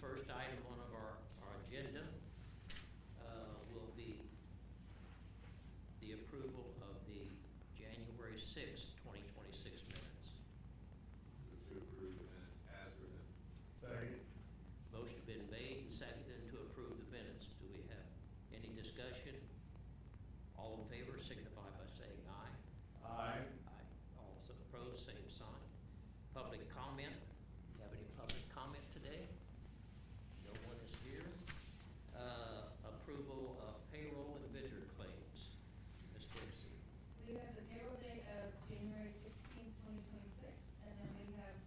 first item on our agenda will be the approval of the January 6th, 2026 minutes. To approve the minutes as written. Second. Motion been made and seconded to approve the minutes. Do we have any discussion? All in favor signify by saying aye. Aye. Aye. All opposed, same sign. Public comment. Do you have any public comment today? No one is here. Approval of payroll and vendor claims. Ms. Dempsey. We have the payroll date of January 16, 2026, and then we have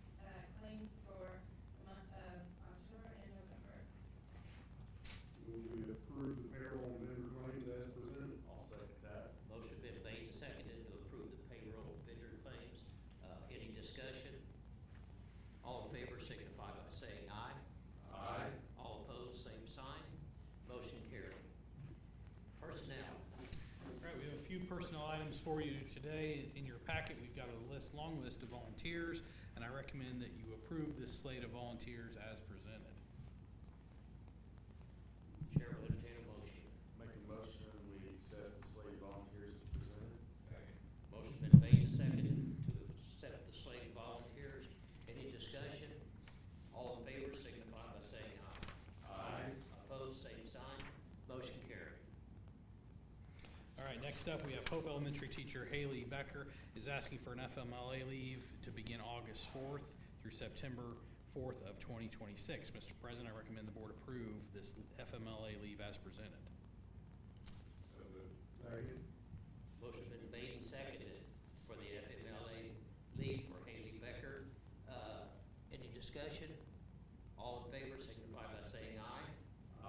claims for the month of October and November. Will we approve the payroll and vendor claims as presented? I'll second that. Motion been made and seconded to approve the payroll and vendor claims. Any discussion? All in favor signify by saying aye. Aye. All opposed, same sign. Motion carried. Personnel. All right, we have a few personnel items for you today. In your packet, we've got a long list of volunteers, and I recommend that you approve this slate of volunteers as presented. Chair will entertain a motion. Make a motion, we accept the slate of volunteers as presented. Second. Motion been made and seconded to accept the slate of volunteers. Any discussion? All in favor signify by saying aye. Aye. Opposed, same sign. Motion carried. All right, next up, we have Hope Elementary teacher Haley Becker is asking for an FMLA leave to begin August 4th through September 4th of 2026. Mr. President, I recommend the board approve this FMLA leave as presented. So moved. Second. Motion been made and seconded for the FMLA leave for Haley Becker. Any discussion? All in favor signify by saying aye.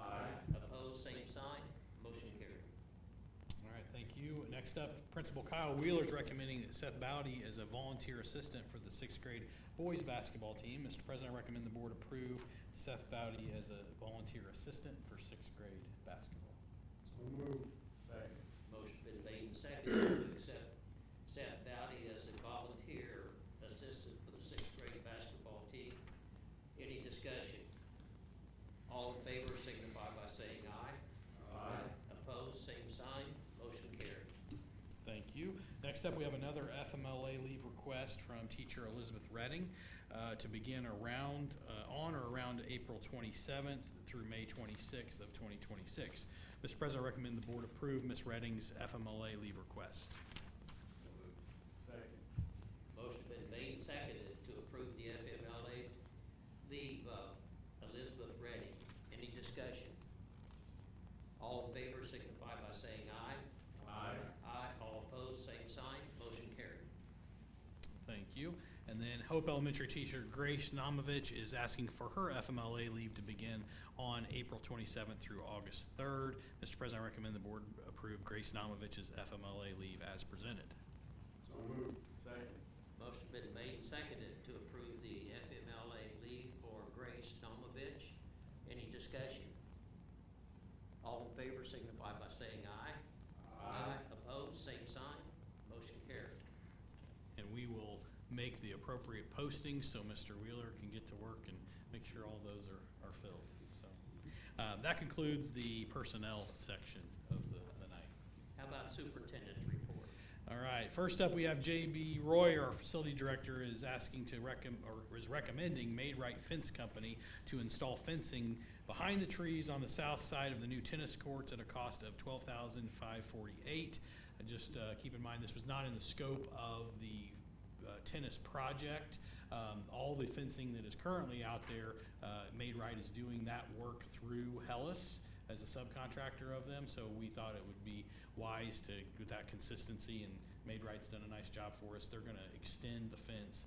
Aye. Opposed, same sign. Motion carried. All right, thank you. Next up, Principal Kyle Wheeler is recommending that Seth Bowdy as a volunteer assistant for the 6th grade boys basketball team. Mr. President, I recommend the board approve Seth Bowdy as a volunteer assistant for 6th grade basketball. So moved. Second. Motion been made and seconded to accept Seth Bowdy as a volunteer assistant for the 6th grade basketball team. Any discussion? All in favor signify by saying aye. Aye. Opposed, same sign. Motion carried. Thank you. Next up, we have another FMLA leave request from teacher Elizabeth Redding to begin on or around April 27th through May 26th of 2026. Mr. President, I recommend the board approve Ms. Redding's FMLA leave request. So moved. Second. Motion been made and seconded to approve the FMLA leave of Elizabeth Redding. Any discussion? All in favor signify by saying aye. Aye. Aye. All opposed, same sign. Motion carried. Thank you. And then Hope Elementary teacher Grace Namovich is asking for her FMLA leave to begin on April 27th through August 3rd. Mr. President, I recommend the board approve Grace Namovich's FMLA leave as presented. So moved. Second. Motion been made and seconded to approve the FMLA leave for Grace Domovich. Any discussion? All in favor signify by saying aye. Aye. Opposed, same sign. Motion carried. And we will make the appropriate postings so Mr. Wheeler can get to work and make sure all those are filled. So that concludes the personnel section of the night. How about superintendent's report? All right, first up, we have J.B. Roy, our facility director, is asking to is recommending Made Right Fence Company to install fencing behind the trees on the south side of the new tennis courts at a cost of $12,548. Just keep in mind, this was not in the scope of the tennis project. All the fencing that is currently out there, Made Right is doing that work through Hellas as a subcontractor of them, so we thought it would be wise to, with that consistency, and Made Right's done a nice job for us. They're gonna extend the fence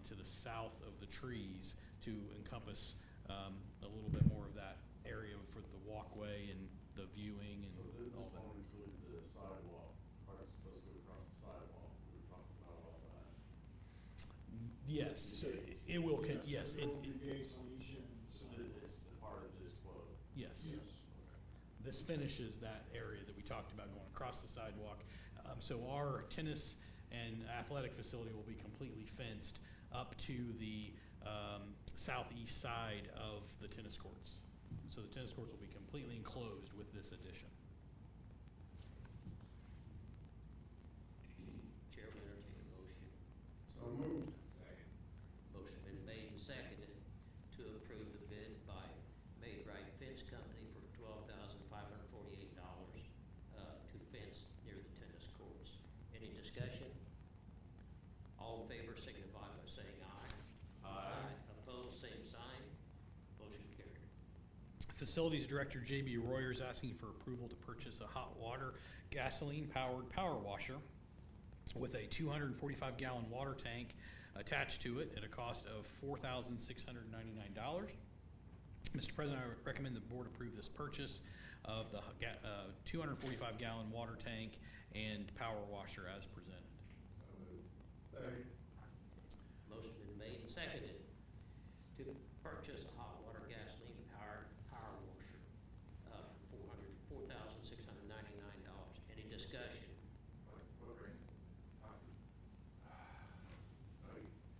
to the south of the trees to encompass a little bit more of that area for the walkway and the viewing and So this all that. won't include the sidewalk, part it's supposed to go across the sidewalk, we were talking about all that. Yes, so it will, yes, There will be gates on each end, so that it's the part of this quote. yes. Okay. This finishes that area that we talked about going across the sidewalk. So our tennis and athletic facility will be completely fenced up to the southeast side of the tennis courts. So the tennis courts will be completely enclosed with this addition. Chair will entertain a motion. So moved. Second. Motion been made and seconded to approve the bid by Made Right Fence Company for $12,548 to fence near the tennis courts. Any discussion? All in favor signify by saying aye. Aye. Opposed, same sign. Motion carried. Facilities Director J.B. Royer is asking for approval to purchase a hot water gasoline-powered power washer with a 245-gallon water tank attached to it at a cost of $4,699. Mr. President, I recommend the board approve this purchase of the 245-gallon water tank and power washer as presented. So moved. Second. Motion been made and seconded to purchase a hot water gasoline powered power washer for $4,699. Any discussion? What brand?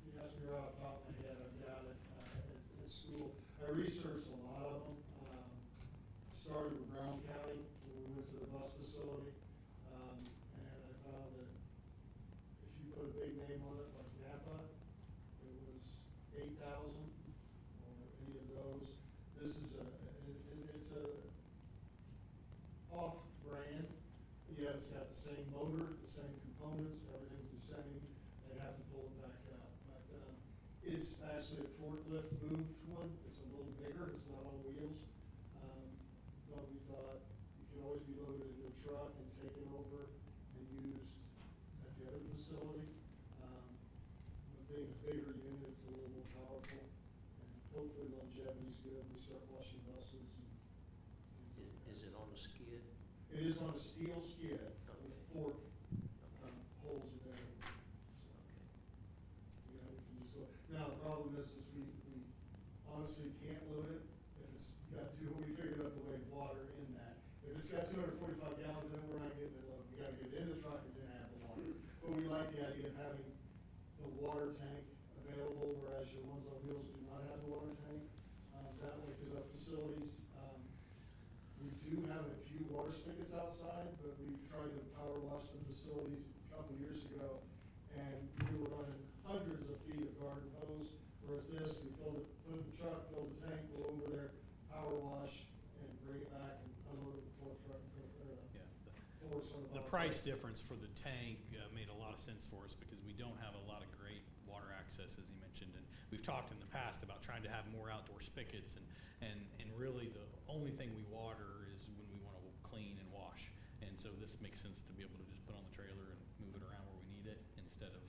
You asked me right off the top of my head, I've got it at school. I researched a lot of them. Started with Brown County, when we went to the bus facility. And I found that if you put a big name on it, like Napa, it was 8,000, or any of those. This is it's a off-brand. Yeah, it's got the same motor, the same components, everything's the same. They have to pull it back up. But it's actually a forklift moved one. It's a little bigger. It's not on wheels. But we thought you can always be loaded into a truck and taken over and used at the other facility. But being a bigger unit, it's a little more powerful. And hopefully longevity's good. We start washing buses and things like that. Is it on a skid? It is on a steel skid with fork holes in everything. So, you know, we can just load. Now, the problem is we honestly can't load it if it's got we figured out the way of water in that. If it's got 245 gallons in it, we're not getting it loaded. We gotta get it in the truck and then have the water. But we like the idea of having the water tank available, whereas your ones on wheels do not have the water tank. That way, because our facilities, we do have a few water spigots outside, but we've tried to power wash the facilities a couple years ago, and we were running hundreds of feet of garden hose, whereas this, we fill it, put it in the truck, fill the tank, go over there, power wash, and bring it back and unload it before the truck, Yeah. force on The price difference for the tank made a lot of sense for us because we don't have a lot of great water access, as you mentioned. And we've talked in the past about trying to have more outdoor spigots, and really the only thing we water is when we want to clean and wash. And so this makes sense to be able to just put on the trailer and move it around where we need it instead of,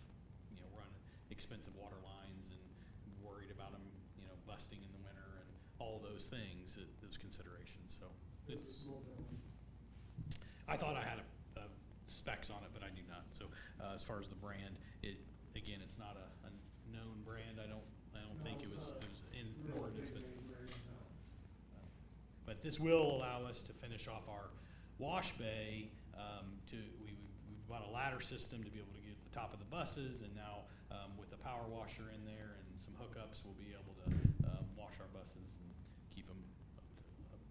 running expensive water lines and worried about them, busting in the winter and all those things, those considerations. So It's a small building. I thought I had a specs on it, but I do not. So as far as the brand, it's not a known brand. I don't think it was more inexpensive. But this will allow us to finish off our wash bay. We bought a ladder system to be able to get to the top of the buses, and now with a power washer in there and some hookups, we'll be able to wash our buses and keep them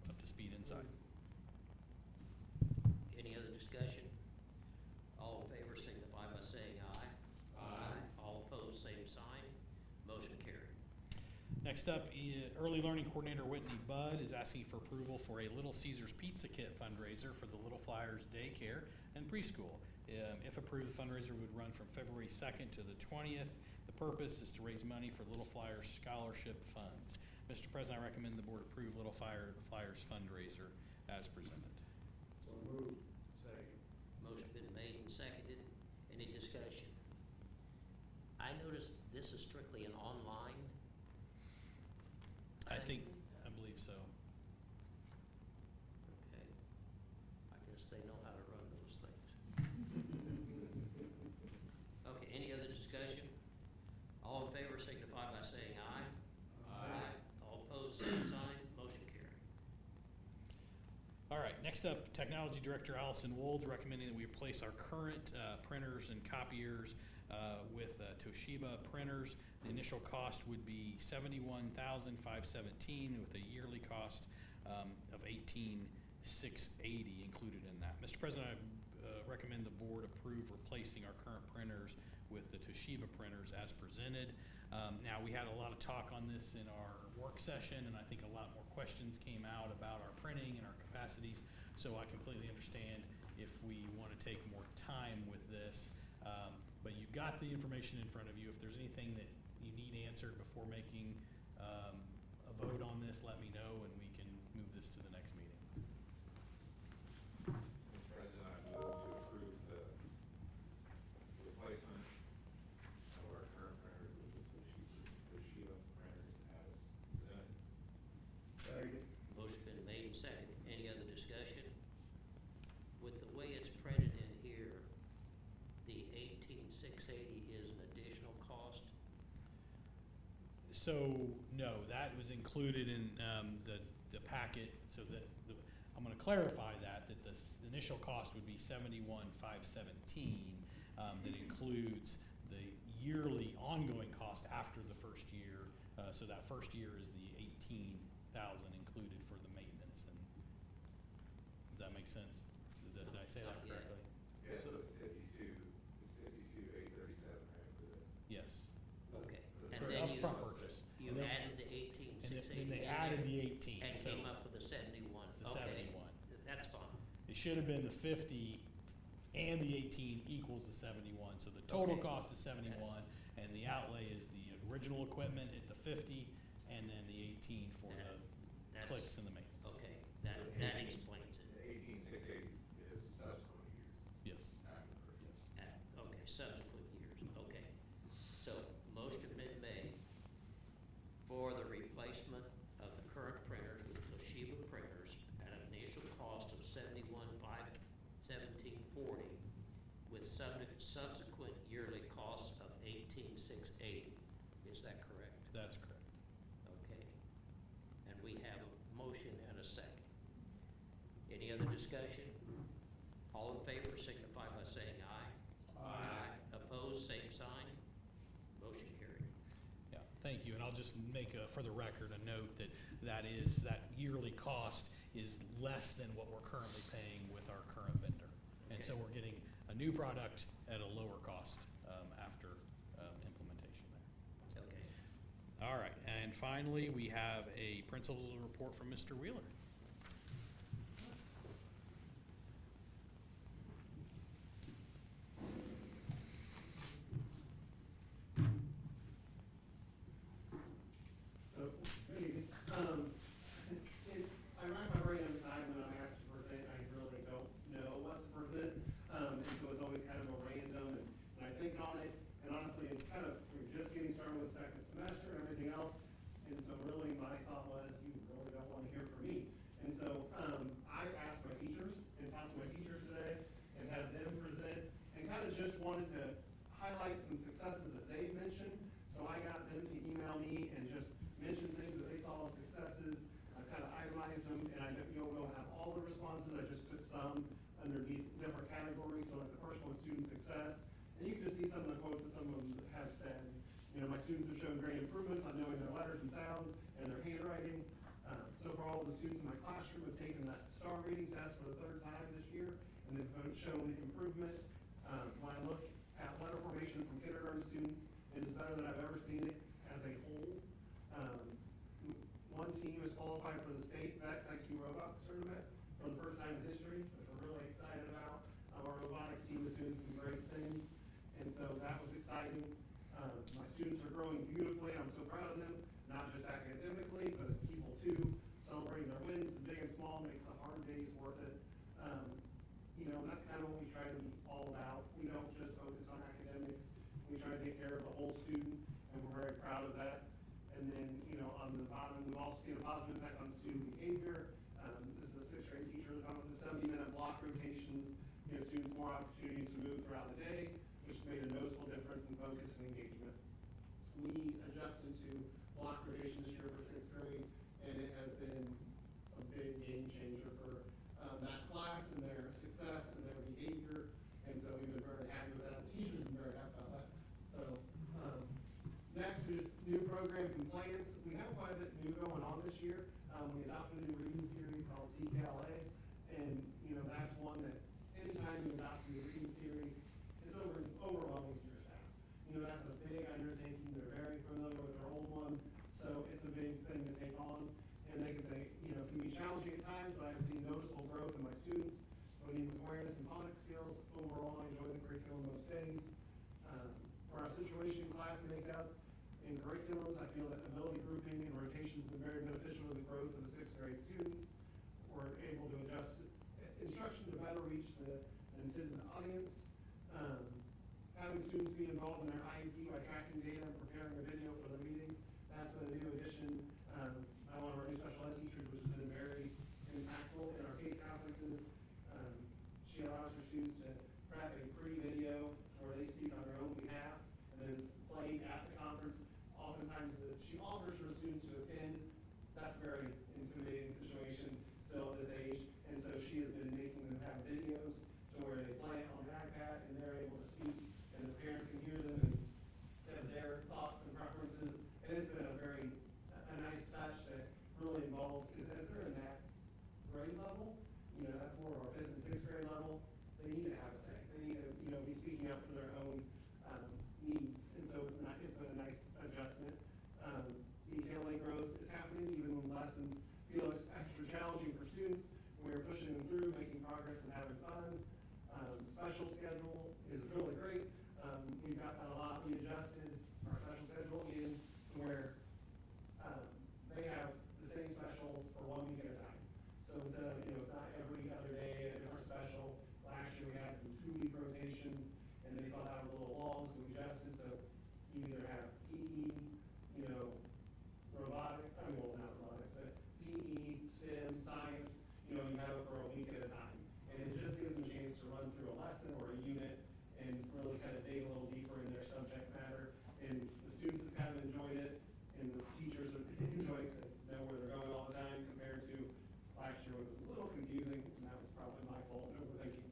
up to speed inside. Any other discussion? All in favor signify by saying aye. Aye. All opposed, same sign. Motion carried. Next up, Early Learning Coordinator Whitney Budd is asking for approval for a Little Caesars Pizza Kit fundraiser for the Little Flyers Daycare and Preschool. If approved, the fundraiser would run from February 2nd to the 20th. The purpose is to raise money for Little Flyers Scholarship Fund. Mr. President, I recommend the board approve Little Flyers fundraiser as presented. So moved. Second. Motion been made and seconded. Any discussion? I noticed this is strictly an online. I believe so. Okay. I guess they know how to run those things. Okay, any other discussion? All in favor signify by saying aye. Aye. All opposed, same sign. Motion carried. All right, next up, Technology Director Allison Wold recommending that we replace our current printers and copiers with Toshiba printers. The initial cost would be $71,517 with a yearly cost of $18,680 included in that. Mr. President, I recommend the board approve replacing our current printers with the Toshiba printers as presented. Now, we had a lot of talk on this in our work session, and I think a lot more questions came out about our printing and our capacities. So I completely understand if we want to take more time with this. But you've got the information in front of you. If there's anything that you need answered before making a vote on this, let me know, and we can move this to the next meeting. Mr. President, I move to approve the replacement of our current printers with the Toshiba printers as presented. Second. Motion been made and seconded. Any other discussion? With the way it's printed in here, the 18,680 is an additional cost? So, no, that was included in the packet, so that, I'm gonna clarify that the initial cost would be $71,517. That includes the yearly ongoing cost after the first year. So that first year is the $18,000 included for the maintenance. And does that make sense? Did I say that Yeah. correctly? Yeah, so it's 52,837, right, for the. Yes. Okay. And For then you, upfront purchase. you And then- added the And 18,680. then they added the 18. And so came up with the 71. the Okay. 71. That's fine. It should have been the 50 and the 18 equals the 71. So the total Okay. cost is 71, and the outlay is the original equipment at the 50, and then the 18 for That- the that's- clicks and the maintenance. Okay, that explains it. The 18,680 is subsequent years Yes. after the purchase. Okay, subsequent years, okay. So, motion been made for the replacement of the current printers with Toshiba printers at an initial cost of $71,517.40 with subsequent yearly costs of $18,680. Is that correct? That's correct. Okay. And we have a motion and a second. Any other discussion? All in favor signify by saying aye. Aye. Opposed, same sign. Motion carried. Yeah, thank you. And I'll just make for the record a note that that yearly cost is less than what we're currently paying with our current vendor. And so Okay. we're getting a new product at a lower cost after implementation there. Okay. All right, and finally, we have a principal's report from Mr. Wheeler. So, hey, I rack my brain every time when I'm asked to present, I really don't know what to present. And so it's always kind of a random, and I think on it, and honestly, it's kind of, we're just getting started with second semester and everything else. And so really my thought was, you really don't want to hear from me. And so, I asked my teachers and talked to my teachers today and had them present and kind of just wanted to highlight some successes that they've mentioned. So I got them to email me and just mention things that they saw as successes. I kind of itemized them, and I don't have all the responses. I just took some underneath different categories. So like the first one, student success. And you can just see some of the quotes that some of them have said. You know, my students have shown great improvements on knowing their letters and sounds and their handwriting. So far, all the students in my classroom have taken that star reading test for the third time this year, and they've shown improvement. When I look at letter formation from kindergarten students, it is better than I've ever seen it as a whole. One team is qualified for the state VEX IQ Robotics Tournament for the first time in history, which we're really excited about. Our robotics team is doing some great things, and so that was exciting. My students are growing beautifully, and I'm so proud of them, not just academically, but as people too. Celebrating their wins, big and small, makes the hard days worth it. You know, and that's kind of what we try to be all about. We don't just focus on academics. We try to take care of the whole student, and we're very proud of that. And then, you know, on the bottom, we've also seen a positive impact on student behavior. This is a sixth grade teacher that comes with the 70-minute block rotations, give students more opportunities to move throughout the day, which made a noticeable difference in focus and engagement. We adjusted to block rotation this year for sixth grade, and it has been a big game changer for that class and their success and their behavior. And so we've been very happy with that. The teachers have been very happy about that. new programs and plans. We have quite a bit new going on this year. We adopted a new reading series called CKLA, and that's one that anytime you adopt a new reading series, it's overwhelming to your staff. That's a big undertaking. They're very familiar with their old one, so it's a big thing to take on. And they can say, it can be challenging at times, but I've seen noticeable growth in my students. When with awareness and phonics skills, overall, I enjoy the curriculum most days. For our situation class makeup in curriculums, I feel that ability grouping and rotation has been very beneficial to the growth of the 6th grade students. We're able to adjust instruction to better reach the intended audience. Having students be involved in their IEP by tracking data and preparing a video for their meetings, that's been a new addition by one of our new special ed teachers, which has been very impactful in our case conferences. She allows her students to prep a pre-video where they speak on their own behalf, and then it's played at the conference. Oftentimes, she offers her students to attend. That's a very intimidating situation still at this age, and so she has been making them have videos to where they play it on an iPad, and they're able to speak, and the parents can hear them and have their thoughts and preferences. And it's been a nice touch that really involves, because as they're in that grade level, that's more of our 5th and 6th grade level, they need to have a say. They need to, be speaking up for their own needs. And so it's been a nice adjustment. CKLA growth is happening even when lessons feel extra challenging for students. We're pushing them through, making progress and having fun. Special schedule is really great. We've got a lot. We adjusted our special schedule in where they have the same specials for 1 week at a time. So instead of, it's not every other day a different special. Last year we had some 2-week rotations, and they thought that was a little long, so we adjusted. So you either have PE, robotics, not robotics, but PE, STEM, science, you have it for a week at a time. And it just gives them a chance to run through a lesson or a unit and really kind of dig a little deeper in their subject matter. And the students have kind of enjoyed it, and the teachers have enjoyed it because they know where they're going all the time compared to last year, which was a little confusing, and that was probably my fault and overthinking.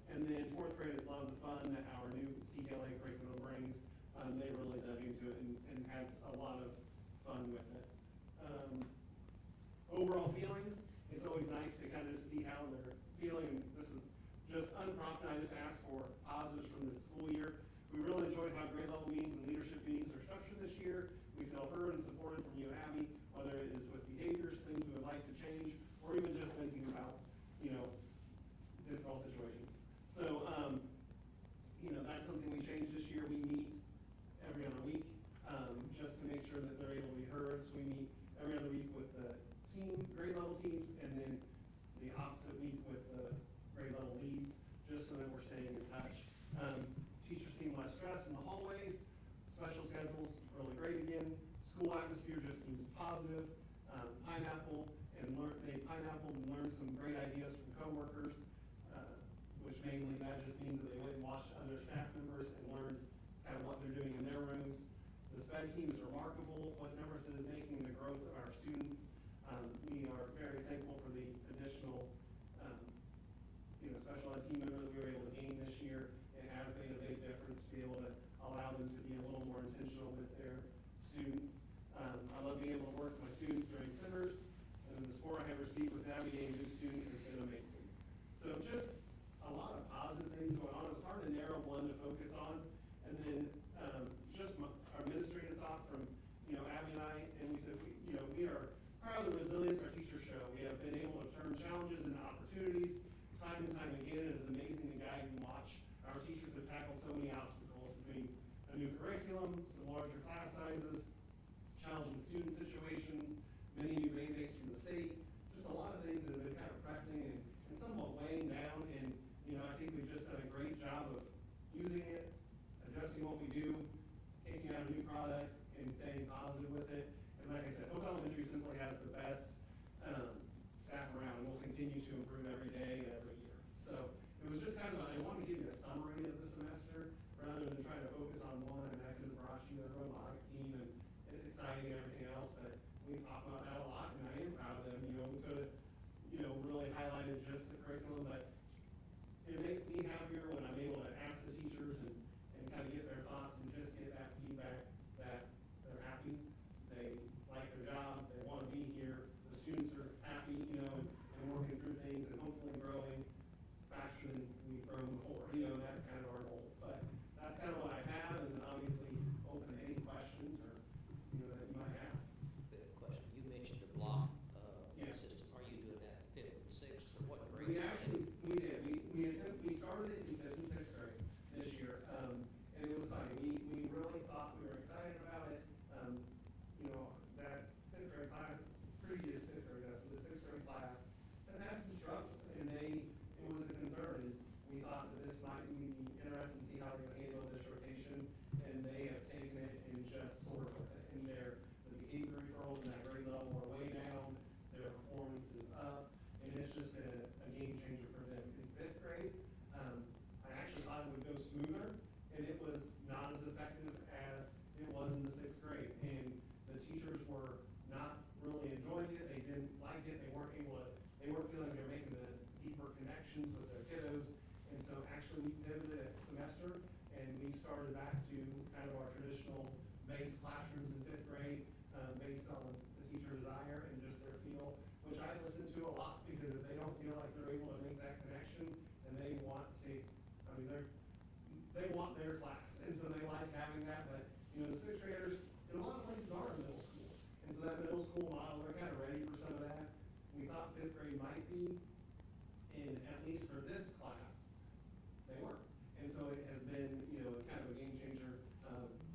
And then 4th grade has loved the fun that our new CKLA curriculum brings. They really dug into it and has a lot of fun with it. Overall feelings, it's always nice to kind of see how they're feeling. This is just unprompted. I just asked for positives from the school year. We really enjoyed how grade level meetings and leadership meetings are structured this year. We feel heard and supported from you and Abby, whether it is with behaviors, things we would like to change, or even just thinking about, difficult situations. So, that's something we changed this year. We meet every other week, just to make sure that they're able to be heard. So we meet every other week with the grade level teams, and then the opposite week with the grade level leads, just so that we're staying in touch. Teachers seem less stressed in the hallways. Special schedules really great again. School atmosphere just seems positive. Pineapple and learned some great ideas from coworkers, which mainly that just means that they went and watched other staff members and learned kind of what they're doing in their rooms. The SPED team is remarkable. What Nemerson is making the growth of our students. We are very thankful for the additional special ed team members we were able to gain this year. It has made a big difference to be able to allow them to be a little more intentional with their students. I love being able to work with my students during summers, and the sport I have received with navigating new students has been amazing. So just a lot of positive things going on. It's hard to narrow one to focus on, and then just our administrative thought from Abby and I, and we said we are proud of the resilience our teachers show. We have been able to turn challenges into opportunities time and time again. It is amazing to guide and watch. Our teachers have tackled so many obstacles between a new curriculum, some larger class sizes, challenging student situations, many new mandates from the state, just a lot of things that have been kind of pressing and somewhat weighing down. And I think we've just done a great job of using it, adjusting what we do, taking out a new product, and staying positive with it. And like I said, Hope Elementary simply has the best staff around, and we'll continue to improve every day and every year. So it was just kind of, I wanted to give you a summary of the semester rather than trying to focus on one. And I could have brought you the robotics team, and it's exciting and everything else, but we talk about that a lot, and I am proud of them. We could have, really highlighted just the curriculum, but it makes me happier when I'm able to ask the teachers and kind of get their thoughts and just get that feedback that they're were not really enjoying it, they didn't like it, they weren't feeling they were making the deeper connections with their kiddos. And so actually we pivoted at semester and we started back to kind of our traditional base classrooms in 5th grade, based on the teacher desire and just their feel, which I listen to a lot, because if they don't feel like they're able to make that connection and they want to, they want their class, and so they like having that. But you know, the 6th graders in a lot of places are in middle school, and so that middle school model, they're kind of ready for some of that. We thought 5th grade might be, and at least for this class, they weren't. And so it has been, you know, kind of a game changer.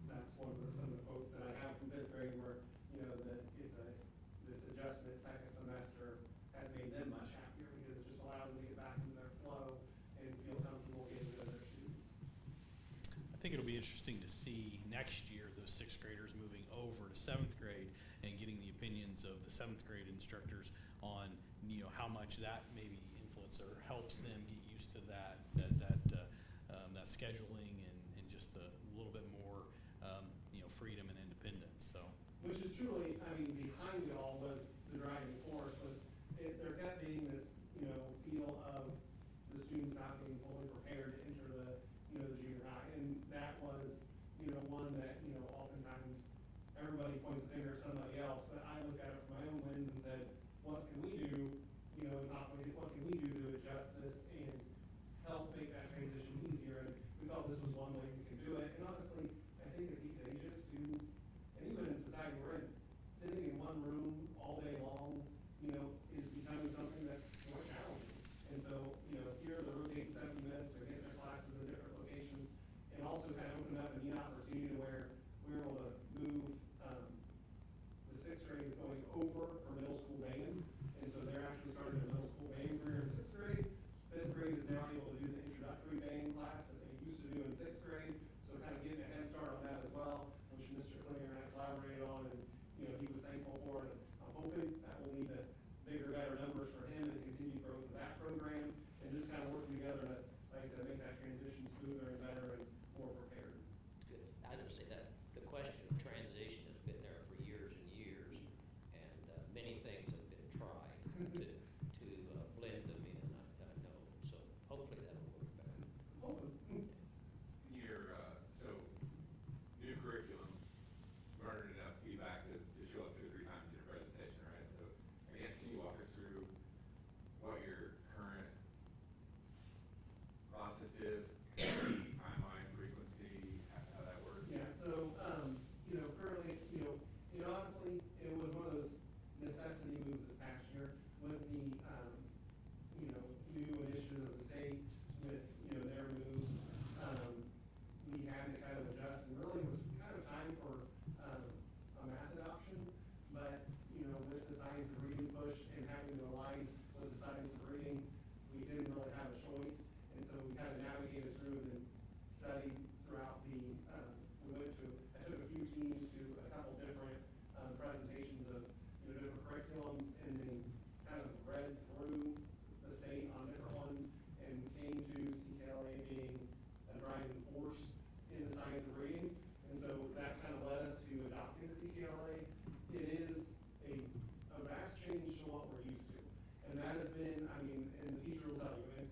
That's one of some of the quotes that I have from 5th grade, where, you know, that this adjustment second semester has made them much happier, because it just allows them to get back into their flow and feel comfortable getting to their students. I think it'll be interesting to see next year those 6th graders moving over to 7th grade and getting the opinions of the 7th grade instructors on, you know, how much that maybe influence or helps them get used to that scheduling and just the little bit more, you know, freedom and independence. So, which is truly, I mean, behind it all was the driving force, was there kept being this, you know, feel of the students not being fully prepared to enter the, you know, the junior high. And that was, you know, one that, you know, oftentimes everybody points the finger at somebody else, but I look at it from my own lens and said, what can we do, you know, what can we do to adjust this and help make that transition easier? And we thought this was one way we could do it. And honestly, I think at these ages, students, and even in society we're in, sitting in one room all day long, you know, is becoming something that's more challenging. And so, you know, here they're rotating 70 minutes, they're getting their classes in different locations, and also kind of open up a neat opportunity where we're able to move, the 6th grade is going over for middle school band, and so they're actually starting their middle school band career in 6th grade. 5th grade is now able to do the introductory band class that they used to do in 6th grade, so kind of getting a head start on that as well, which Mr. Klinger and I collaborated on, and you know, he was thankful for it. And I'm hoping that will lead to bigger, better numbers for him and continued growth of that program, and just kind of working together to, like I said, make that transition smoother and better and more prepared. Good. I would say that the question of transition has been there for years and years, and many things have been tried to blend them in, I know. So hopefully that'll work better. Hoping. Your, so, new curriculum, garnered enough feedback to show up 2 or 3 times in your presentation, right? So, I guess, can you walk us through what your current process is, timeline, frequency, how that works? Yeah, so, you know, currently, honestly, it was one of those necessity moves this past year with the, you know, new initiative of the state with, you know, their move. We had to kind of adjust, and really it was kind of time for, a math adoption, but, you know, with the science of reading push and having to align with the science of reading, we didn't really have a choice, and so we kind of navigated through and studied throughout the, I took a few teams to a couple different presentations of, you know, different curriculums, and then kind of read through the state on different ones, and came to CKLA being a driving force in the science of reading. And so that kind of led us to adopting the CKLA. It is a vast change to what we're used to. And that has been, I mean, and the teacher will tell you,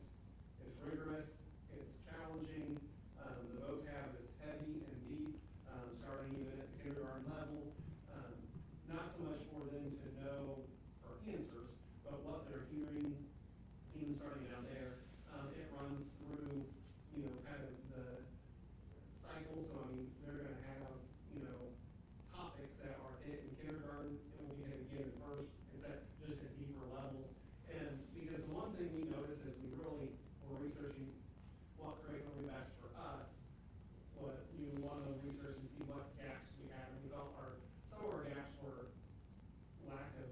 it's rigorous, it's challenging, the vocab is heavy and deep, starting even at the kindergarten level. Not so much for them to know for answers, but what they're hearing, even starting down there. It runs through, you know, kind of the cycle. So, I mean, they're going to have, you know, topics that are hit in kindergarten and will be hit again in first, it's at just at deeper levels. And because the one thing we noticed as we really were researching what curriculum would be best for us, what you want to research and see what gaps we had, and we felt some of our gaps were lack of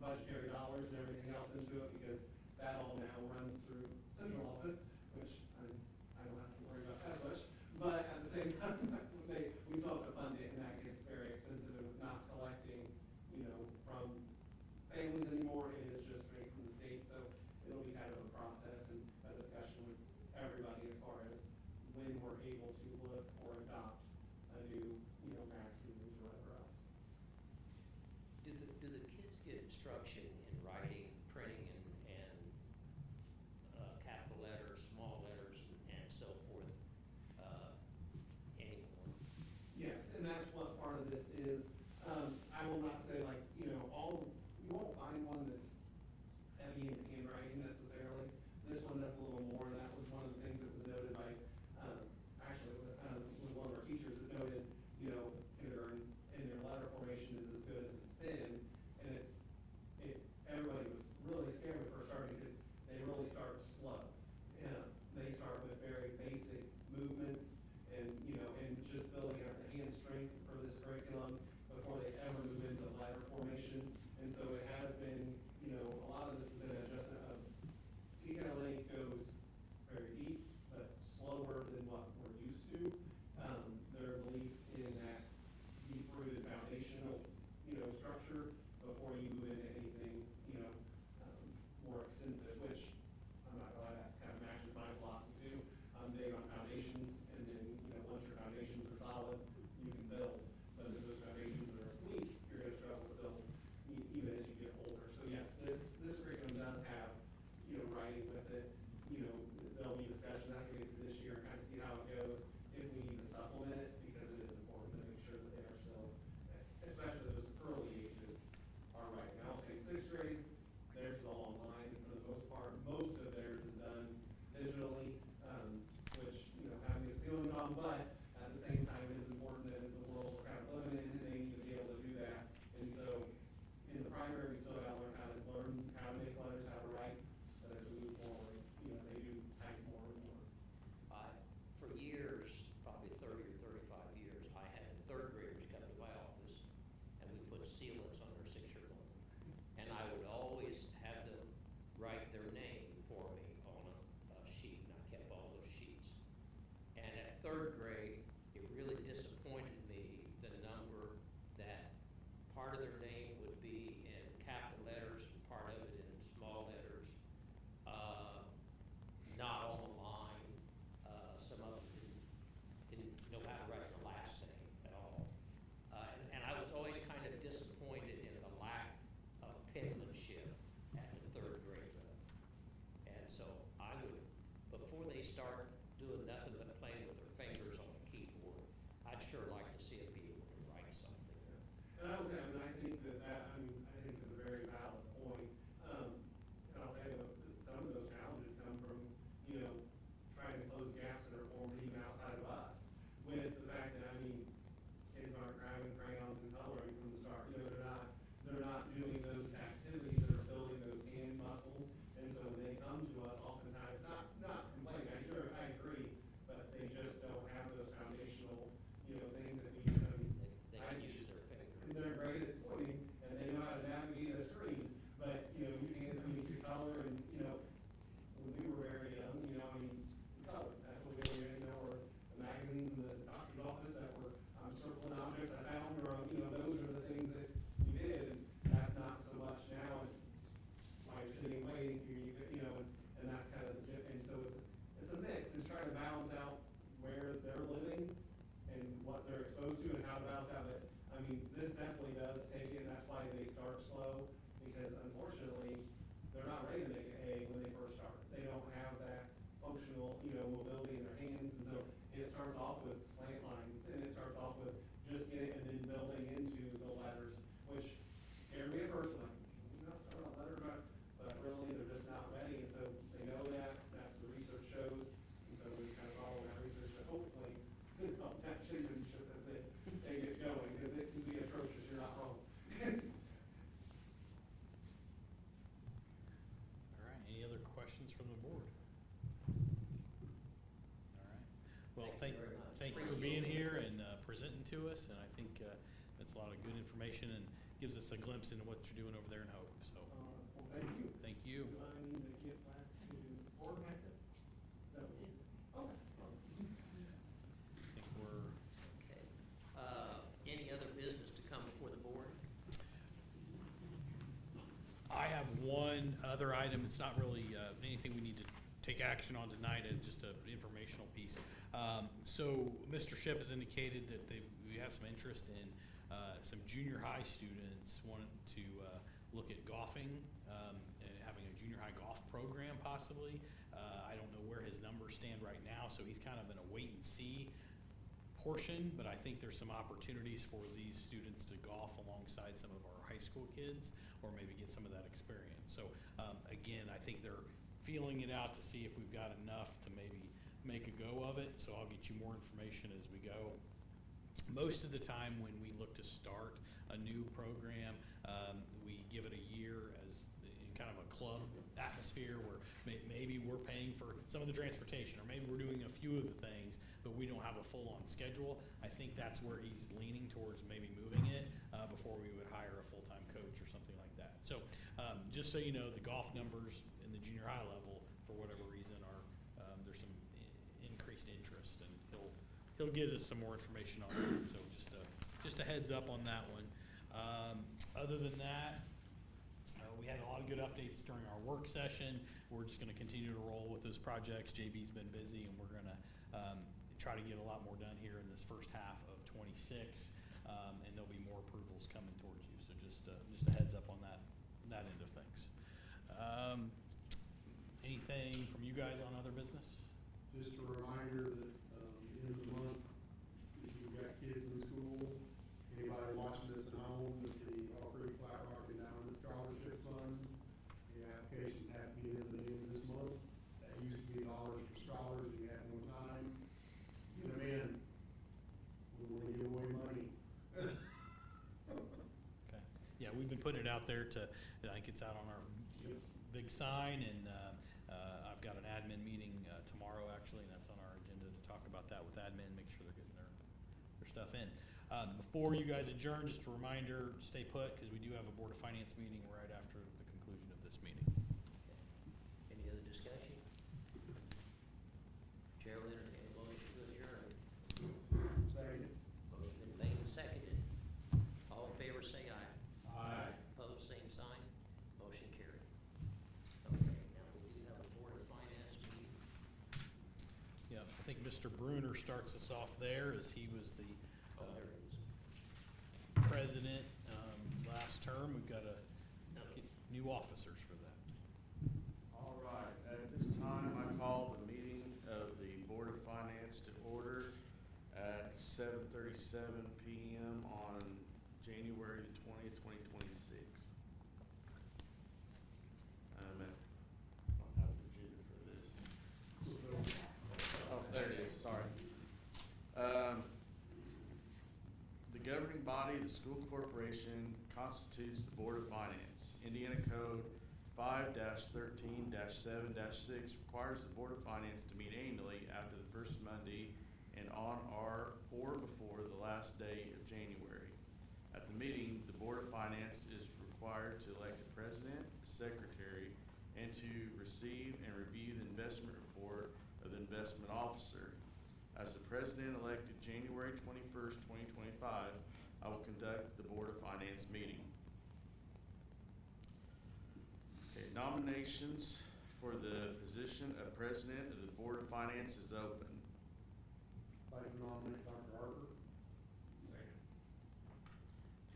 budgetary dollars and everything else into it, because that all now runs through central office, which I don't have to worry about that much. But at the same time, we still have to fund it, and that gets very expensive, and with not collecting, from families anymore, it is just straight from the state. So it'll be kind of a process and a discussion with everybody as far as when we're able to look or adopt a new, math series or whatever else. Do the kids get instruction in writing, printing, and capital letters, small letters, and so forth, anymore? Yes, and that's what part of this is. I will not say like, you won't find one that's heavy in handwriting necessarily. This one does a little more, and that was one of the things that was noted by, actually, with one of our teachers that noted, in your letter formation is as good as it's been, and everybody was really scared when we first started because they really start slow. They start with very basic movements and just building up the hand strength for this curriculum before they ever move into letter formation. And so it has been, a lot of this has been an adjustment of CLA goes very deep, but slower than what we're used to. Their belief in that deep-rooted foundational, structure before you move into anything, more extensive, which I'm not gonna lie, that kind of matches my philosophy too. I'm big on foundations, and then, once your foundations are solid, you can build. But if those foundations are weak, you're gonna struggle to build even as you get older. So yes, this curriculum does have, writing with it. There'll be discussion after we get through this year and kind of see how it goes, if we need to supplement it, because it is important to make sure that they are still, especially those early ages, are writing. I will say 6th grade, theirs is all online for the most part. Most of theirs is done digitally, which, having these feelings on, but at the same time, it is important that as the world we're kind of living in, they need to be able to do that. And so, in the primary, we still gotta learn how to make letters, how to write, but as we move forward, they do type more and more. For years, probably 30 or 35 years, I had 3rd graders come to my office, and we put sealants on their 6-year loan. And I would always have them write their name for me on a sheet, and I kept all those sheets. And at 3rd grade, it really disappointed me, the number that part of their name would be in capital letters and part of it in small letters. Not on the line. Some of them didn't know how to write their last name at all. And I was always kind of disappointed in the lack of penmanship at the 3rd grade level. And so I would, before they start doing nothing but playing with their fingers on the keyboard, I'd sure like to see them be able to write something there. And I think I think that's a very valid point. And I'll tell you, some of those challenges come from, trying to close gaps that are formed even outside of us. With the fact that, kids aren't grabbing crayons and coloring from the start. They're not doing those activities that are building those hand muscles. And so when they come to us, oftentimes, not complaining, I agree, but they just don't have those foundational, things that we use. They can use their fingers. They're great at pointing, and they know how to navigate a screen, but, you can't, you color, and, when we were very young, we colored. That's what we were, or the magazines in the doctor's office that were, circling objects I found, or, those are the things that we did, and that's not so much now. It's while you're sitting waiting, and that's kind of the, and so it's a mix. It's trying to balance out where they're living and what they're exposed to and how to balance out. But this definitely does take it, and that's why they start slow, because unfortunately, they're not ready to make an A when they first start. They don't have that functional, mobility in their hands, and so it starts off with slant lines, and it starts off with just getting, and then building into the letters, which scared me at first, like, not starting on letters, but really, they're just not ready, and so they know that, that's the research shows, and so we kind of follow that research, but hopefully, that shouldn't show that they get going, because it can be atrocious, you're not wrong. All right, any other questions from the board? All right. Well, Thank you very much. thank you for being here and presenting to us, and I think that's a lot of good information and gives us a glimpse into what you're doing over there in Hope. So one other item, it's not really anything we need to take action on tonight, it's just an informational piece. So Mr. Ship has indicated that we have some interest in some junior high students wanting to look at golfing, and having a junior high golf program possibly. I don't know where his numbers stand right now, so he's kind of in a wait and see portion, but I think there's some opportunities for these students to golf alongside some of our high school kids, or maybe get some of that experience. So again, I think they're feeling it out to see if we've got enough to maybe make a go of it, so I'll get you more information as we go. Most of the time when we look to start a new program, we give it a year as in kind of a club atmosphere where maybe we're paying for some of the transportation, or maybe we're doing a few of the things, but we don't have a full-on schedule. I think that's where he's leaning towards maybe moving it before we would hire a full-time coach or something like that. So just so you know, the golf numbers in the junior high level, for whatever reason, are there's some increased interest, and he'll give us some more information on that. So just a heads up on that one. Other than that, we had a lot of good updates during our work session. We're just going to continue to roll with those projects. JB's been busy, and we're going to try to get a lot more done here in this first half of 26, and there'll be more approvals coming towards you. So just a heads up on that end of things. Anything from you guys on other business? Just a reminder that, end of the month, if you've got kids in school, anybody watching this at home, that the Rock-Hawcreek Flat Rock Endowment Scholarship Fund, the applications have to be in the end of this month. That used to be dollars for scholars, you had no time. Get them in. We want to give away money. Okay. Yeah, we've been putting it out there to, I think it's out on our big sign, and I've got an admin meeting tomorrow actually, and that's on our agenda to talk about that with admin, make sure they're getting their stuff in. Before you guys adjourn, just a reminder, stay put, because we do have a Board of Finance meeting right after the conclusion of this meeting. Any other discussion? Chair will entertain a motion to adjourn. Second. Motion been made and seconded. All in favor say aye. Aye. Opposed, same sign. Motion carried. Okay, now we do have a Board of Finance meeting. Yeah, I think Mr. Bruner starts us off there, as he was the Oh, there it is. president last term. We've got to get new officers for that. All right, at this time, I call the meeting of the Board of Finance to order at 7:37 PM on January the 20th, 2026. I don't have an agenda for this. Oh, there it is, sorry. The governing body of the school corporation constitutes the Board of Finance. Indiana Code 5-13-7-6 requires the Board of Finance to meet annually after the first Monday and on or before the last day of January. At the meeting, the Board of Finance is required to elect a president, a secretary, and to receive and review the investment report of the investment officer. As the president elected January 21st, 2025, I will conduct the Board of Finance meeting. Okay, nominations for the position of president of the Board of Finance is open. I'd like to nominate Dr. Harper. Second.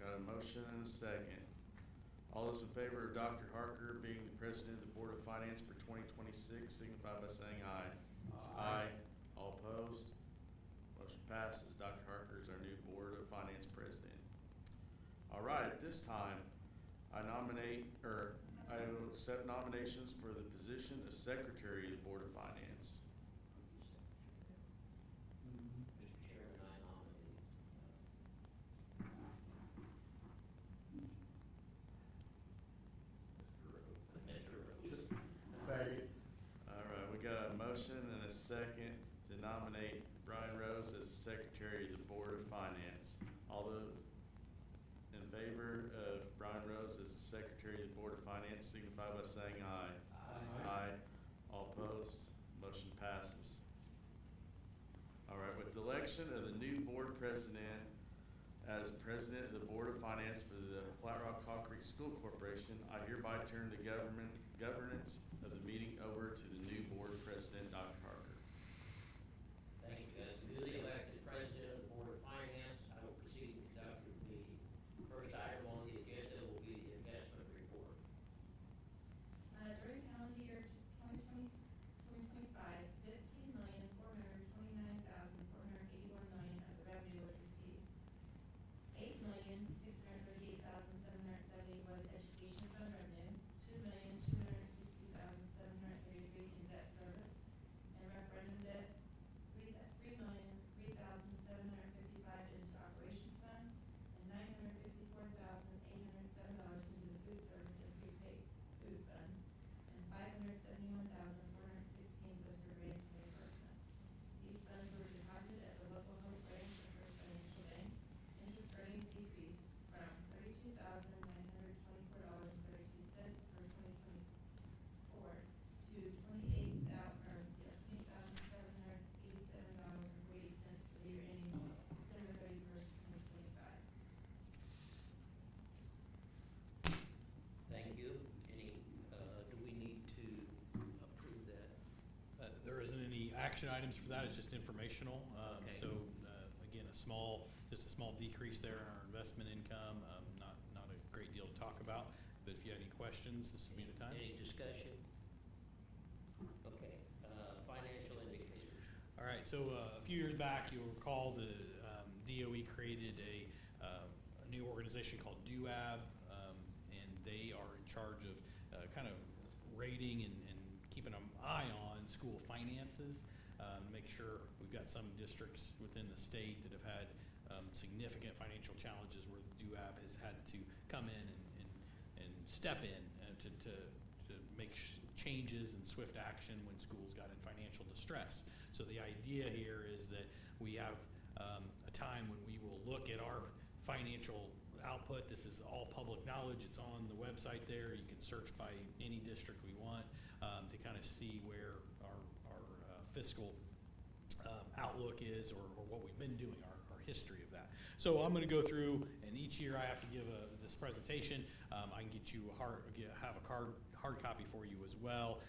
Got a motion and a second. All those in favor of Dr. Harker being the president of the Board of Finance for 2026 signify by saying aye. Aye. All opposed? Motion passes. Dr. Harker is our new Board of Finance president. All right, at this time, I will accept nominations for the position of secretary of the Board of Finance. Mr. Chairman, I nominate Mr. Rhodes. Second. All right, we got a motion and a second to nominate Brian Rose as Secretary of the Board of Finance. All those in favor of Brian Rose as the Secretary of the Board of Finance signify by saying aye. Aye. All opposed? Motion passes. All right, with the election of the new board president, As President of the Board of Finance for the Flat Rock-Hawcreek School Corporation, I hereby turn the governance of the meeting over to the new board president, Dr. Harker. Thank you. As the newly elected president of the Board of Finance, I will proceed to conduct the meeting. First item on the agenda will be the investment report. During calendar year 2025, $15,429,481 of the revenue was received. $8,638,770 was education fund revenue, $2,260,733 in debt service, and referendum debt, $3,003,755 into operations fund, and $954,807 into the food service and prepaid food fund, and $571,416 was for grants and reimbursements. These funds were deposited at the local home branch of First Financial Bank. Interest earnings decreased from $32,924.32 for 2024 to $28,787.48 for the year ending December 31st, 2025. Thank you. Do we need to approve that? There isn't any action items for that, it's just informational. Okay. So, again, just a small decrease there in our investment income, not a great deal to talk about, but if you have any questions, this would be the time. Any discussion? Okay, financial indicators. All right, so a few years back, you'll recall the DOE created a new organization called DUAB, and they are in charge of kind of rating and keeping an eye on school finances. Make sure we've got some districts within the state that have had significant financial challenges where DUAB has had to come in and step in to make changes and swift action when schools got in financial distress. So the idea here is that we have a time when we will look at our financial output. This is all public knowledge. It's on the website there. You can search by any district we want to kind of see where our fiscal outlook is or what we've been doing, our history of that. So I'm going to go through, and each year I have to give this presentation. I can get you have a hard copy for you as well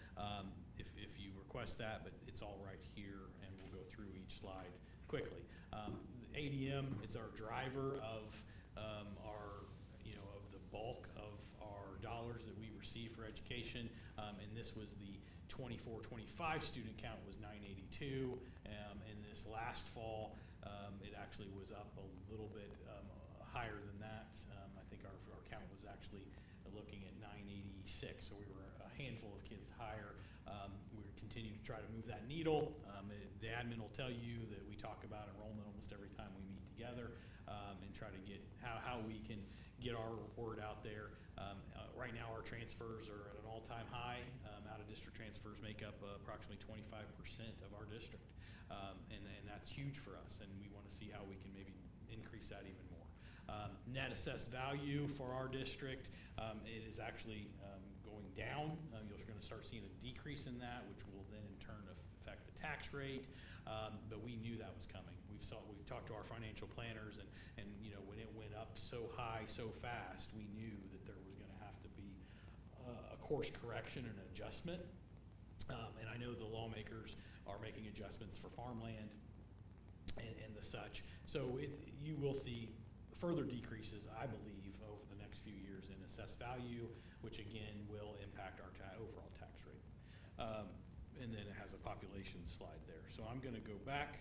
if you request that, but it's all right here, and we'll go through each slide quickly. The ADM, it's our driver of of the bulk of our dollars that we receive for education, and this was the 24-25 student count was 982, and this last fall it actually was up a little bit higher than that. I think our count was actually looking at 986, so we were a handful of kids higher. We're continuing to try to move that needle. The admin will tell you that we talk about enrollment almost every time we meet together and try to get how we can get our word out there. Right now our transfers are at an all-time high. Out-of-district transfers make up approximately 25% of our district, and that's huge for us, and we want to see how we can maybe increase that even more. Net assessed value for our district, it is actually going down. You're going to start seeing a decrease in that, which will then in turn affect the tax rate, but we knew that was coming. We've talked to our financial planners, and when it went up so high so fast, we knew that there was going to have to be a course correction and adjustment, and I know the lawmakers are making adjustments for farmland and the such. So you will see further decreases, I believe, over the next few years in assessed value, which again will impact our overall tax rate. And then it has a population slide there. So I'm going to go back.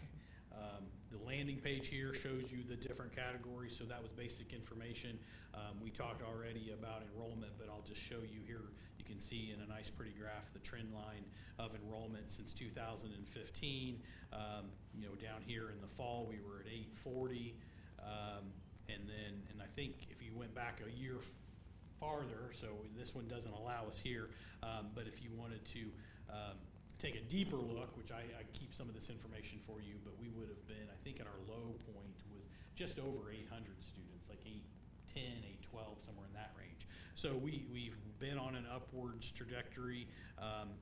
The landing page here shows you the different categories. So that was basic information. We talked already about enrollment, but I'll just show you here. You can see in a nice pretty graph the trend line of enrollment since 2015. Down here in the fall we were at 840, and I think if you went back a year farther, so this one doesn't allow us here, but if you wanted to take a deeper look, which I keep some of this information for you, but we would have been, I think at our low point was just over 800 students, like 810, 812, somewhere in that range. So we've been on an upwards trajectory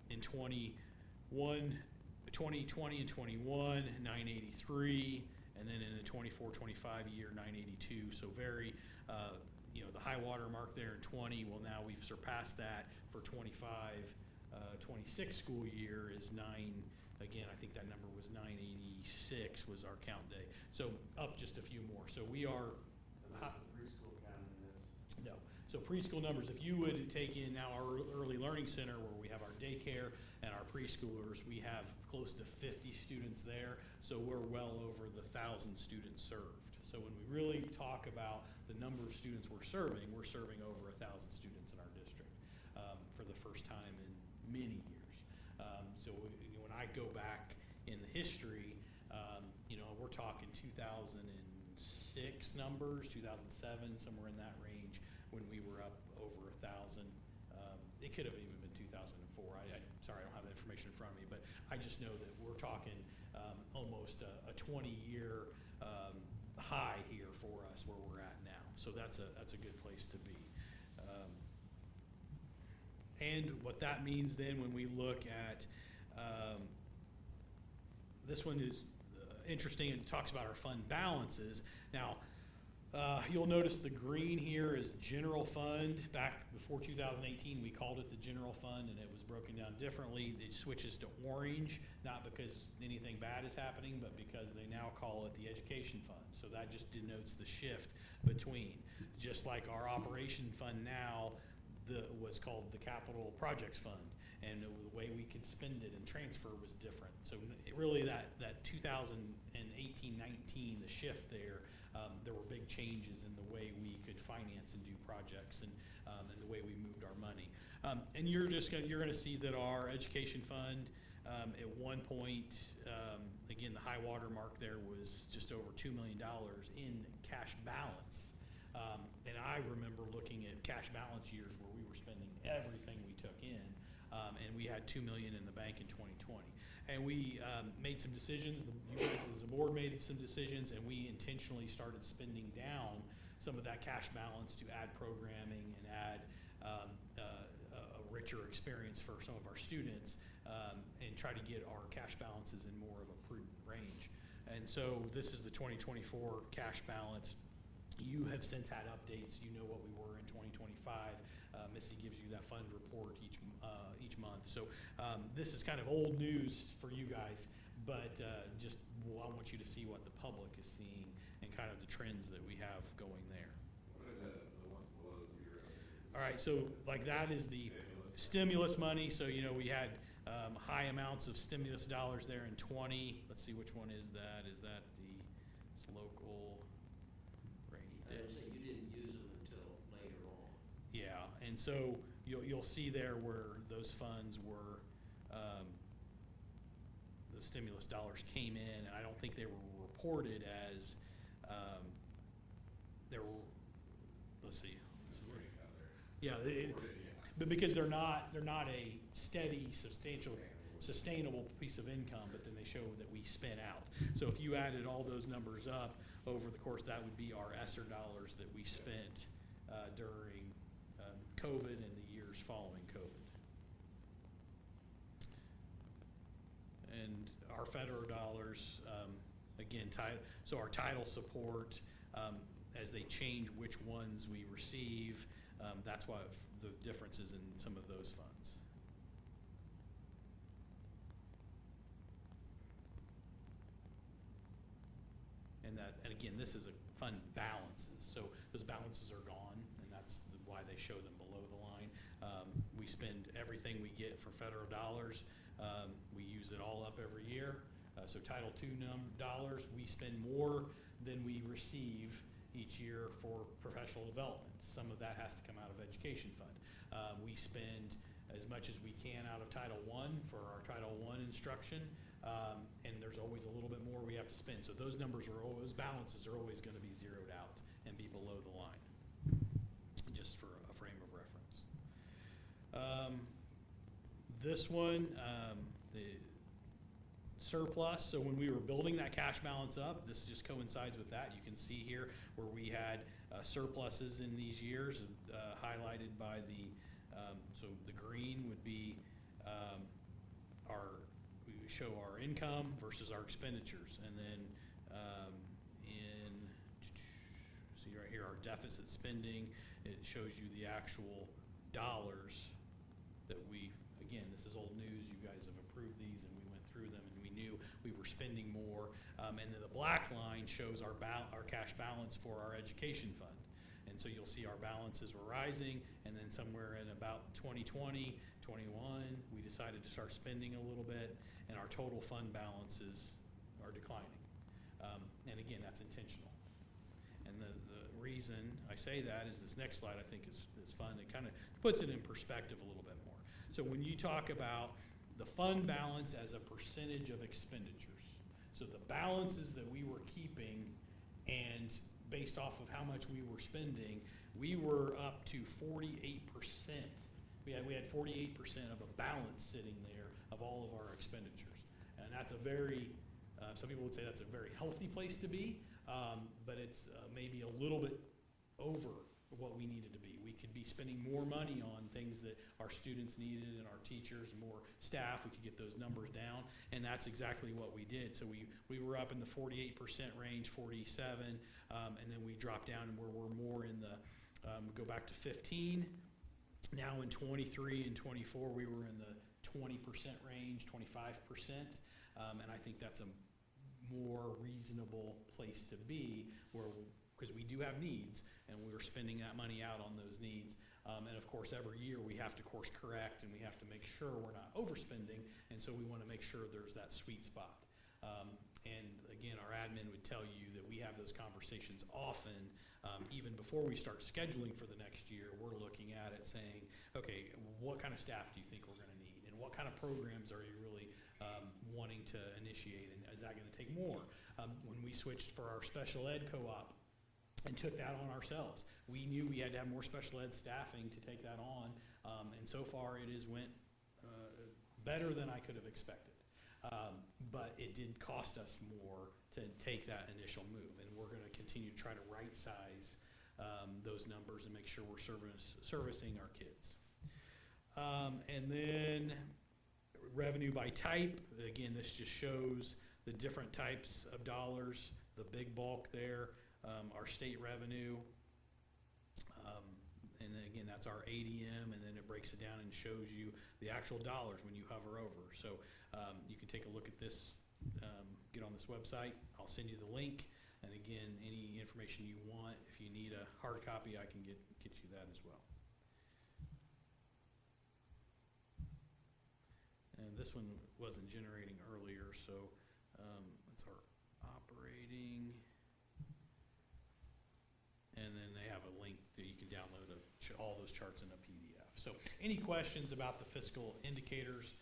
in 2020 and 21, 983, and then in the 24-25 year, 982. So very, the high water mark there in 20. Well, now we've surpassed that for 25-26 school year is 9. Again, I think that number was 986 was our count day. So up just a few more. So we are. And there's the preschool counting in this. No. So preschool numbers, if you would take in now our early learning center where we have our daycare and our preschoolers, we have close to 50 students there. So we're well over the 1,000 students served. So when we really talk about the number of students we're serving over 1,000 students in our district for the first time in many years. So when I go back in the history, we're talking 2006 numbers, 2007, somewhere in that range when we were up over 1,000. It could have even been 2004. Sorry, I don't have that information in front of me, but I just know that we're talking almost a 20-year high here for us where we're at now. So that's a good place to be. And what that means then when we look at, this one is interesting and talks about our fund balances. Now, you'll notice the green here is general fund. Back before 2018, we called it the general fund, and it was broken down differently. It switches to orange, not because anything bad is happening, but because they now call it the education fund. So that just denotes the shift between. Just like our operation fund now was called the capital projects fund, and the way we could spend it and transfer was different. So really that 2018-19, the shift there, there were big changes in the way we could finance and do projects and the way we moved our money. And you're going to see that our education fund at one point, again, the high water mark there was just over $2 million in cash balance. And I remember looking at cash balance years where we were spending everything we took in, and we had $2 million in the bank in 2020. And we made some decisions, you guys as a board made some decisions, and we intentionally started spending down some of that cash balance to add programming and add a richer experience for some of our students, and try to get our cash balances in more of a prudent range. And so this is the 2024 cash balance. You have since had updates. You know what we were in 2025. Missy gives you that fund report each month. So this is kind of old news for you guys, but I want you to see what the public is seeing and kind of the trends that we have going there. What are the ones below 0? All right, so like that is the stimulus money. So we had high amounts of stimulus dollars there in 20. Let's see, which one is that? Is that it's local? I would say you didn't use them until later on. Yeah, and so you'll see there where those funds were, the stimulus dollars came in, and I don't think they were reported as, let's see. Yeah, but because they're not a steady, sustainable piece of income, but then they show that we spent out. So if you added all those numbers up over the course, that would be our ESSER dollars that we spent during COVID and the years following COVID. And our federal dollars, again, so our title support, as they change which ones we receive, that's why the differences in some of those funds. And again, this is a fund balances. So those balances are gone, and that's why they show them below the line. We spend everything we get for federal dollars. We use it all up every year. So Title II dollars, we spend more than we receive each year for professional development. Some of that has to come out of education fund. We spend as much as we can out of Title I for our Title I instruction, and there's always a little bit more we have to spend. So those numbers those balances are always going to be zeroed out and be below the line, just for a frame of reference. This one, the surplus, so when we were building that cash balance up, this just coincides with that. You can see here where we had surpluses in these years, highlighted by so the green would be we show our income versus our expenditures, and then here our deficit spending. It shows you the actual dollars that we, again, this is old news. You guys have approved these, and we went through them, and we knew we were spending more. And then the black line shows our cash balance for our education fund. And so you'll see our balances were rising, and then somewhere in about 2020, 21, we decided to start spending a little bit, and our total fund balances are declining. And again, that's intentional. And the reason I say that is this next slide I think is fun. It kind of puts it in perspective a little bit more. So when you talk about the fund balance as a percentage of expenditures, so the balances that we were keeping and based off of how much we were spending, we were up to 48%. We had 48% of a balance sitting there of all of our expenditures. And that's a very, some people would say that's a very healthy place to be, but it's maybe a little bit over what we needed to be. We could be spending more money on things that our students needed and our teachers, more staff. We could get those numbers down, and that's exactly what we did. So we were up in the 48% range, 47, and then we dropped down and we're more in the, go back to 15. Now in 23 and 24, we were in the 20% range, 25%, and I think that's a more reasonable place to be, where because we do have needs, and we're spending that money out on those needs. And of course, every year we have to course correct, and we have to make sure we're not overspending, and so we want to make sure there's that sweet spot. And again, our admin would tell you that we have those conversations often, even before we start scheduling for the next year. We're looking at it saying, okay, what kind of staff do you think we're going to need, and what kind of programs are you really wanting to initiate, and is that going to take more? When we switched for our special ed co-op, and took that on ourselves. We knew we had to have more special ed staffing to take that on, and so far it has went better than I could have expected. But it did cost us more to take that initial move, and we're going to continue to try to right-size those numbers and make sure we're servicing our kids. And then revenue by type. Again, this just shows the different types of dollars, the big bulk there. Our state revenue, and then again, that's our ADM, and then it breaks it down and shows you the actual dollars when you hover over. So you can take a look at this, get on this website. I'll send you the link, and again, any information you want, if you need a hard copy, I can get you that as well. And this one wasn't generating earlier, so it's our operating. And then they have a link that you can download all those charts in a PDF. So any questions about the fiscal indicators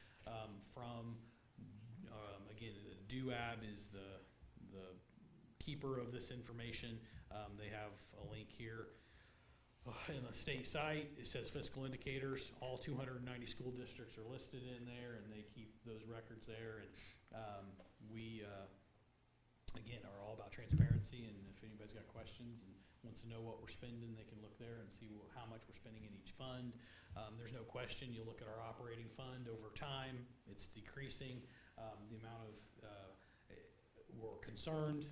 again, the DUAB is the keeper of this information. They have a link here in the state site. It says fiscal indicators. All 290 school districts are listed in there, and they keep those records there. And we, again, are all about transparency, and if anybody's got questions and wants to know what we're spending, they can look there and see how much we're spending in each fund. There's no question, you look at our operating fund over time, it's decreasing. The amount of, we're concerned,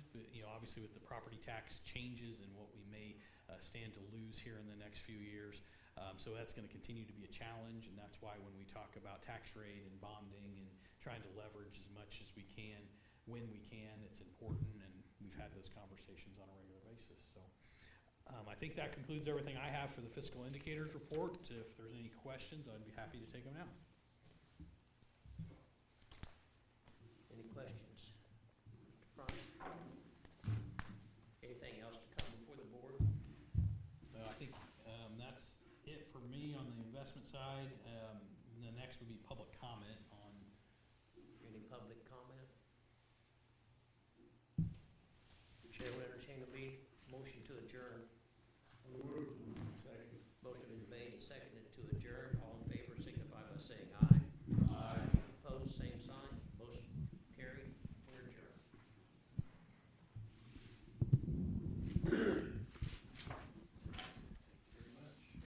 obviously with the property tax changes and what we may stand to lose here in the next few years. So that's going to continue to be a challenge, and that's why when we talk about tax rate and bonding and trying to leverage as much as we can, when we can, it's important, and we've had those conversations on a regular basis. So I think that concludes everything I have for the fiscal indicators report. If there's any questions, I'd be happy to take them now. Any questions? Mr. Price? Anything else to come before the board? I think that's it for me on the investment side. The next would be public comment on. Any public comment? Chair will entertain a motion to adjourn. Move.